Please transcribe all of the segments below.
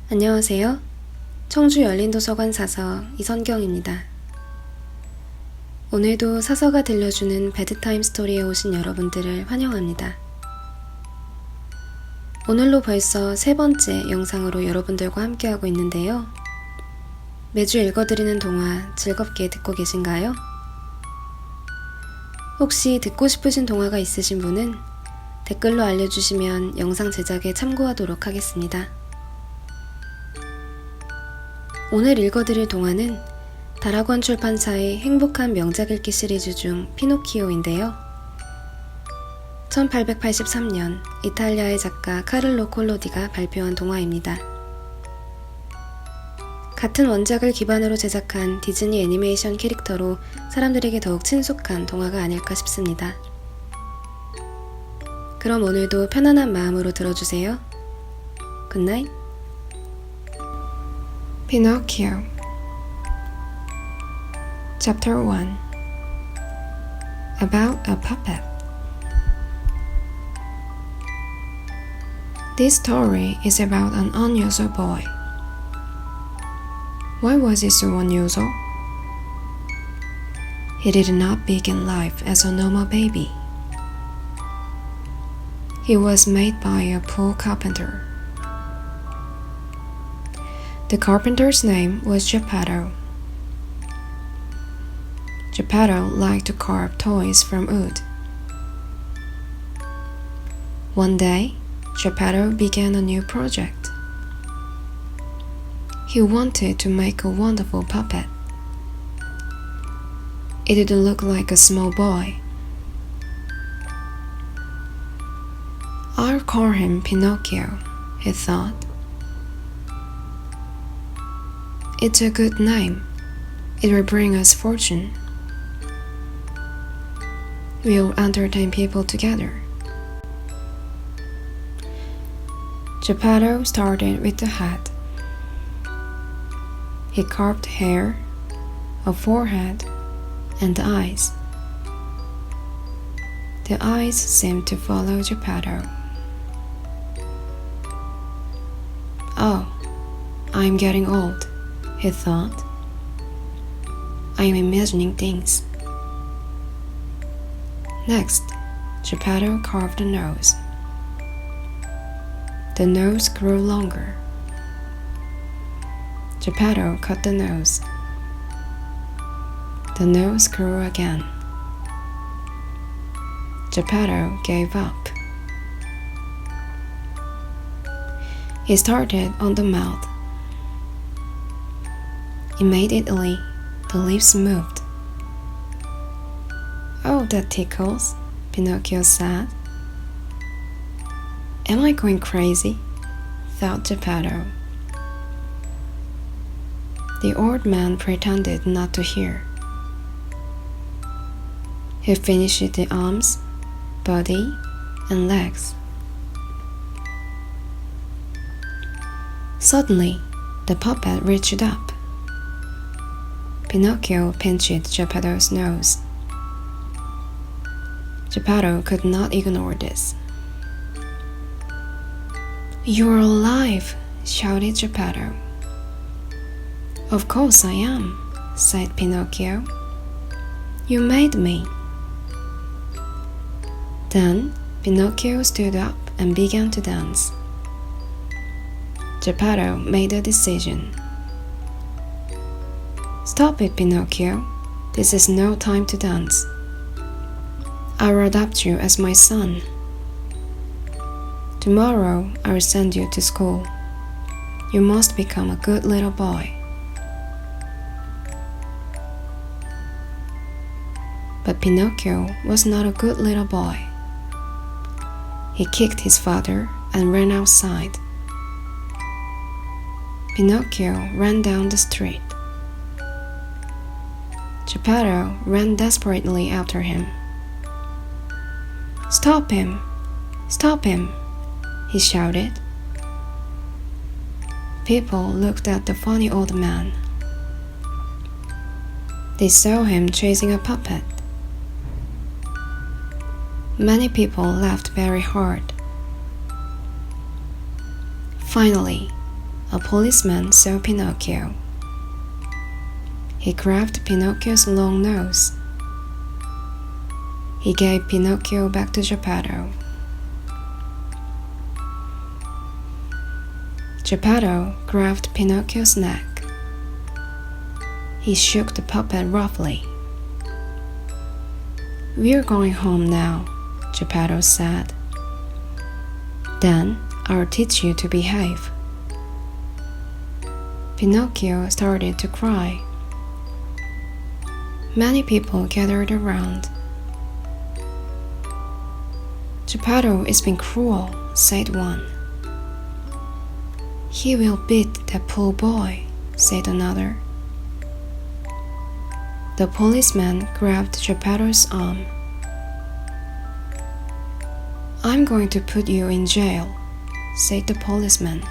안녕하세요. 청주열린도서관 사서 이선경입니다. 오늘도 사서가 들려주는 베드타임 스토리에 오신 여러분들을 환영합니다. 오늘로 벌써 세 번째 영상으로 여러분들과 함께하고 있는데요. 매주 읽어드리는 동화 즐겁게 듣고 계신가요? 혹시 듣고 싶으신 동화가 있으신 분은 댓글로 알려주시면 영상 제작에 참고하도록 하겠습니다. 오늘 읽어드릴 동화는 다락원 출판사의 행복한 명작 읽기 시리즈 중 피노키오인데요. 1883년 이탈리아의 작가 카를로 콜로디가 발표한 동화입니다. 같은 원작을 기반으로 제작한 디즈니 애니메이션 캐릭터로 사람들에게 더욱 친숙한 동화가 아닐까 싶습니다. 그럼 오늘도 편안한 마음으로 들어주세요. 굿나잇. Pinocchio Chapter 1 About a Puppet. This story is about an unusual boy. Why was he so unusual? He did not begin life as a normal baby. He was made by a poor carpenter. The carpenter's name was Geppetto. Geppetto liked to carve toys from wood. One day, Geppetto began a new project. He wanted to make a wonderful puppet. It didn't look like a small boy. I'll call him Pinocchio, he thought. It's a good name. It will bring us fortune. We'll entertain people together. Geppetto started with the head. He carved hair, a forehead, and eyes. The eyes seemed to follow Geppetto. Oh, I'm getting old, he thought. I'm imagining things. Next, Geppetto carved a nose. The nose grew longer. Geppetto cut the nose. The nose grew again. Geppetto gave up. He started on the mouth. Immediately, the lips moved. Oh, that tickles, Pinocchio said. Am I going crazy? Thought Geppetto. The old man pretended not to hear. He finished the arms, body, and legs. Suddenly, the puppet reached up. Pinocchio pinched Geppetto's nose. Geppetto could not ignore this. You're alive, shouted Geppetto. Of course I am, said Pinocchio. You made me. Then Pinocchio stood up and began to dance. Geppetto made a decision. Stop it, Pinocchio. This is no time to dance. I will adopt you as my son. Tomorrow I will send you to school. You must become a good little boy. But Pinocchio was not a good little boy. He kicked his father and ran outside. Pinocchio ran down the street. Geppetto ran desperately after him. Stop him! Stop him! He shouted. People looked at the funny old man. They saw him chasing a puppet. Many people laughed very hard. Finally, a policeman saw Pinocchio. He grabbed Pinocchio's long nose. He gave Pinocchio back to Geppetto. Geppetto grabbed Pinocchio's neck. He shook the puppet roughly. "We're going home now," Geppetto said. "Then I'll teach you to behave." Pinocchio started to cry. Many people gathered around. "Geppetto is being cruel," said one. "He will beat that poor boy," said another. The policeman grabbed Geppetto's arm. "I'm going to put you in jail," said the policeman.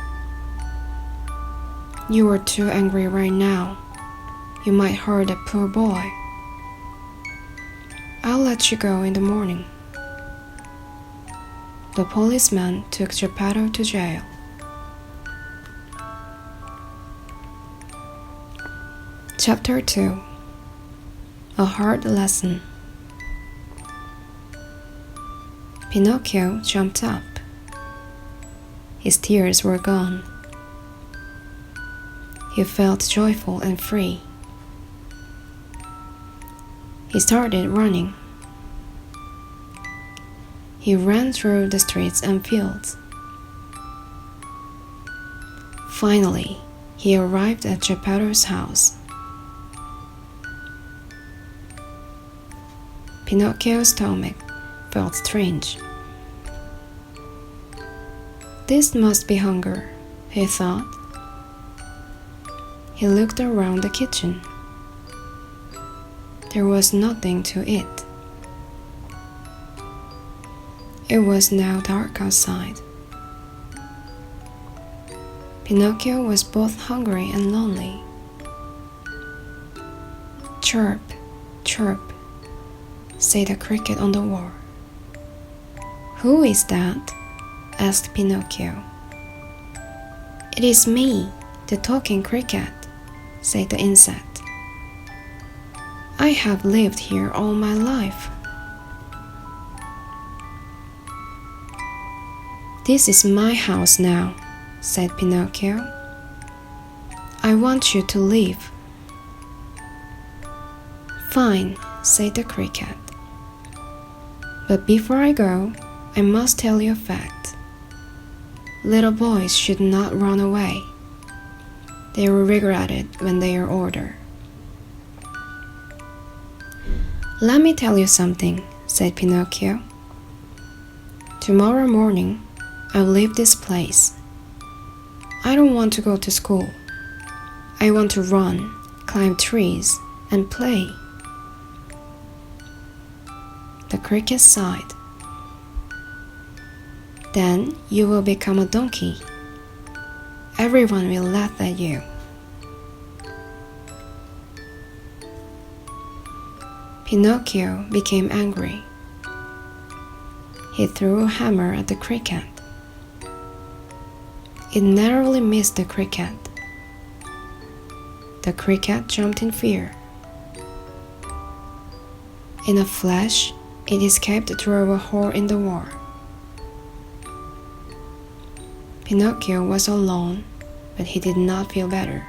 "You are too angry right now. You might hurt that poor boy. I'll let you go in the morning." The policeman took Geppetto to jail. Chapter 2. A Hard Lesson. Pinocchio jumped up. His tears were gone. He felt joyful and free. He started running. He ran through the streets and fields. Finally, he arrived at Geppetto's house. Pinocchio's stomach felt strange. "This must be hunger," he thought. He looked around the kitchen. There was nothing to eat. It was now dark outside. Pinocchio was both hungry and lonely. "Chirp, chirp," said a cricket on the wall. "Who is that?" asked Pinocchio. "It is me, the talking cricket," said the insect. "I have lived here all my life." "This is my house now," said Pinocchio. "I want you to leave." "Fine," said the cricket. "But before I go, I must tell you a fact. Little boys should not run away. They will regret it when they are older." "Let me tell you something," said Pinocchio. "Tomorrow morning, I'll leave this place. I don't want to go to school. I want to run, climb trees, and play." The cricket sighed. "Then you will become a donkey. Everyone will laugh at you." Pinocchio became angry. He threw a hammer at the cricket. It narrowly missed the cricket. The cricket jumped in fear. In a flash, it escaped through a hole in the wall. Pinocchio was alone, but he did not feel better.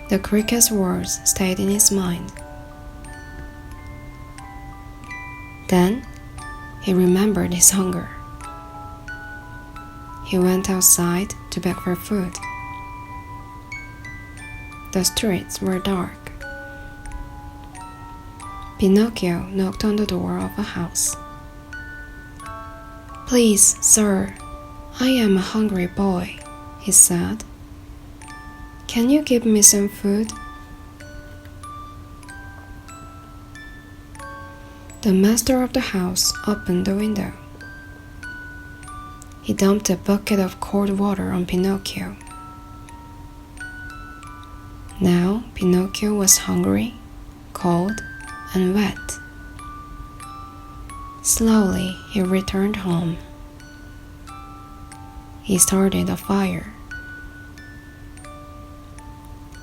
The cricket's words stayed in his mind. Then he remembered his hunger. He went outside to beg for food. The streets were dark. Pinocchio knocked on the door of a house. "Please, sir, I am a hungry boy," he said. "Can you give me some food?" The master of the house opened the window. He dumped a bucket of cold water on Pinocchio. Now Pinocchio was hungry, cold, and wet. Slowly he returned home. he started a fire.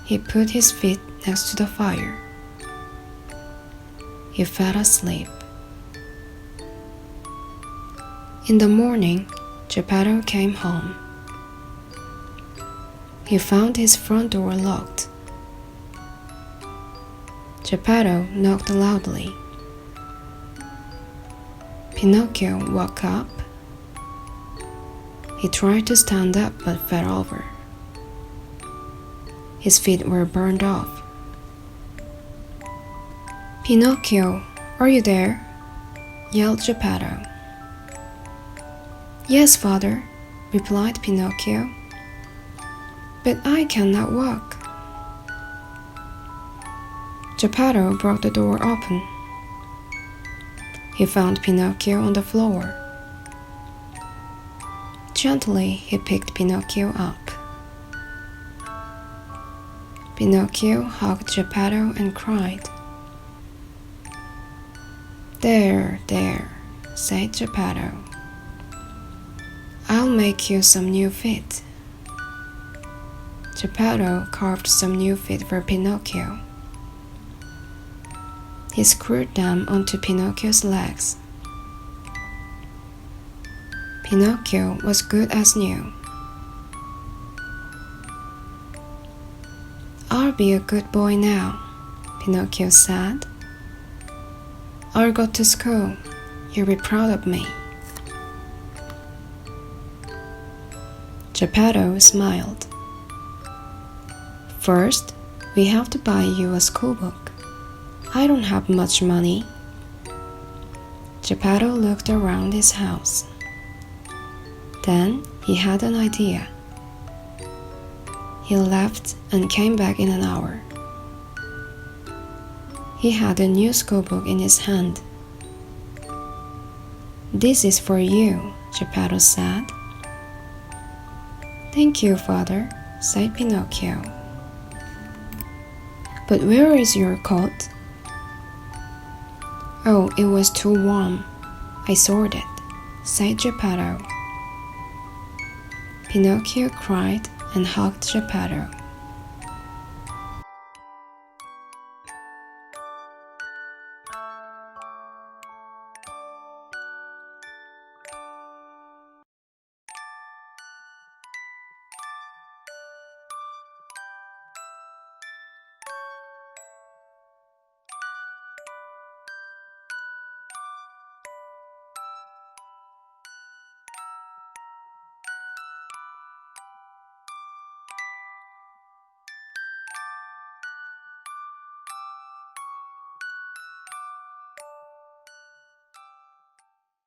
He put his feet next to the fire. He fell asleep. In the morning, Geppetto came home. He found his front door locked. Geppetto knocked loudly. Pinocchio woke up. He tried to stand up but fell over. His feet were burned off. "Pinocchio, are you there?" yelled Geppetto. "Yes, father," replied Pinocchio. "But I cannot walk." Geppetto broke the door open. He found Pinocchio on the floor. Gently, he picked Pinocchio up. Pinocchio hugged Geppetto and cried. "There, there," said Geppetto. "I'll make you some new feet." Geppetto carved some new feet for Pinocchio. He screwed them onto Pinocchio's legs. Pinocchio was good as new. "I'll be a good boy now," Pinocchio said. "I'll go to school. You'll be proud of me." Geppetto smiled. "First, we have to buy you a school book. I don't have much money." Geppetto looked around his house. Then he had an idea. He left and came back in an hour. He had a new school book in his hand. "This is for you," Geppetto said. "Thank you, father," said Pinocchio. "But where is your coat?" "Oh, it was too warm. I soiled it," said Geppetto. Pinocchio cried and hugged Geppetto.